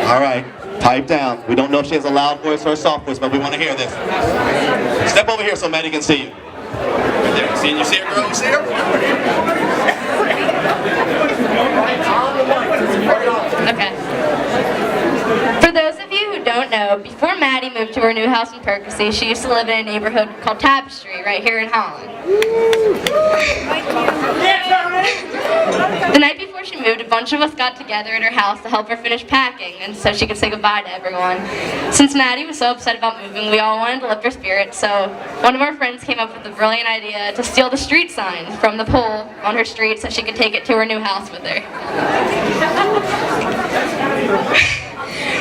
All right, pipe down. We don't know if she has a loud voice or a soft voice, but we want to hear this. Step over here so Maddy can see you. Right there. You see her, girl? You see her? Okay. For those of you who don't know, before Maddy moved to her new house in Percy, she used to live in a neighborhood called Tapestry right here in Holland. The night before she moved, a bunch of us got together at her house to help her finish packing and so she could say goodbye to everyone. Since Maddy was so upset about moving, we all wanted to lift her spirits, so one of our friends came up with the brilliant idea to steal the street sign from the pole on her street so she could take it to her new house with her.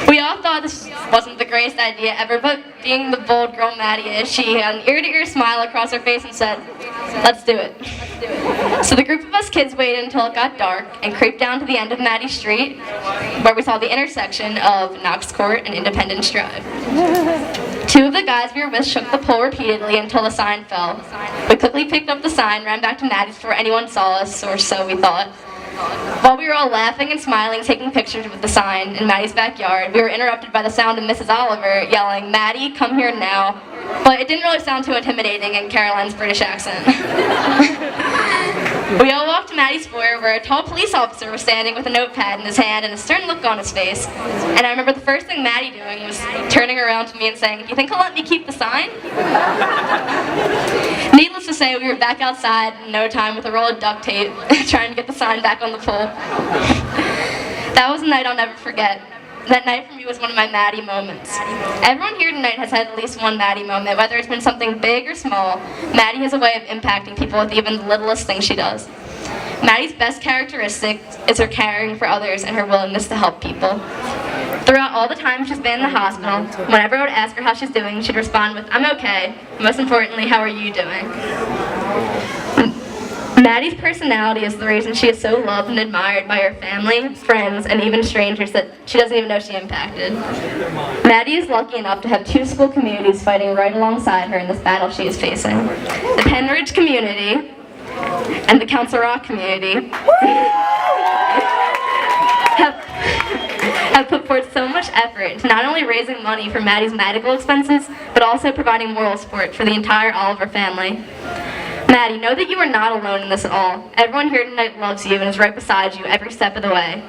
We all thought this wasn't the greatest idea ever, but being the bold girl Maddy is, she had an ear-to-ear smile across her face and said, "Let's do it." So the group of us kids waited until it got dark and creeped down to the end of Maddy Street, where we saw the intersection of Knox Court and Independence Drive. Two of the guys we were with shook the pole repeatedly until the sign fell. We quickly picked up the sign, ran back to Maddy's before anyone saw us, or so we thought. While we were all laughing and smiling, taking pictures with the sign in Maddy's backyard, we were interrupted by the sound of Mrs. Oliver yelling, "Maddy, come here now." But it didn't really sound too intimidating in Caroline's British accent. We all walked to Maddy's foyer where a tall police officer was standing with a notepad in his hand and a stern look on his face. And I remember the first thing Maddy doing was turning around to me and saying, "Do you think he'll let me keep the sign?" Needless to say, we were back outside in no time with a roll of duct tape, trying to get the sign back on the pole. That was a night I'll never forget. That night for me was one of my Maddy moments. Everyone here tonight has had at least one Maddy moment, whether it's been something big or small. Maddy has a way of impacting people with even the littlest thing she does. Maddy's best characteristic is her caring for others and her willingness to help people. Throughout all the time she's been in the hospital, whenever I would ask her how she's doing, she'd respond with, "I'm okay. Most importantly, how are you doing?" Maddy's personality is the reason she is so loved and admired by her family, friends, and even strangers that she doesn't even know she impacted. Maddy is lucky enough to have two school communities fighting right alongside her in this battle she is facing. The Penridge community and the Council Rock community have put forth so much effort into not only raising money for Maddy's medical expenses, but also providing moral support for the entire Oliver family. Maddy, know that you are not alone in this at all. Everyone here tonight loves you and is right beside you every step of the way.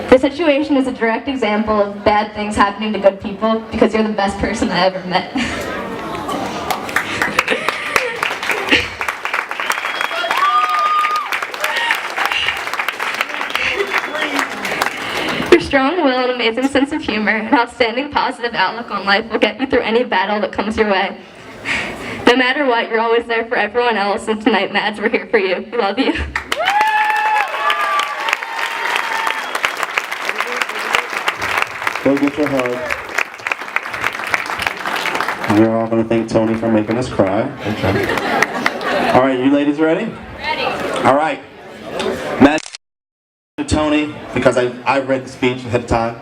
The situation is a direct example of bad things happening to good people because you're the best person I ever met. Your strong will and amazing sense of humor and outstanding positive outlook on life will get you through any battle that comes your way. No matter what, you're always there for everyone else, and tonight, Mads, we're here for you. We love you. Go get your hug. And we're all going to thank Tony for making us cry. All right, you ladies ready? Ready. All right. Matt, Tony, because I read the speech ahead of time.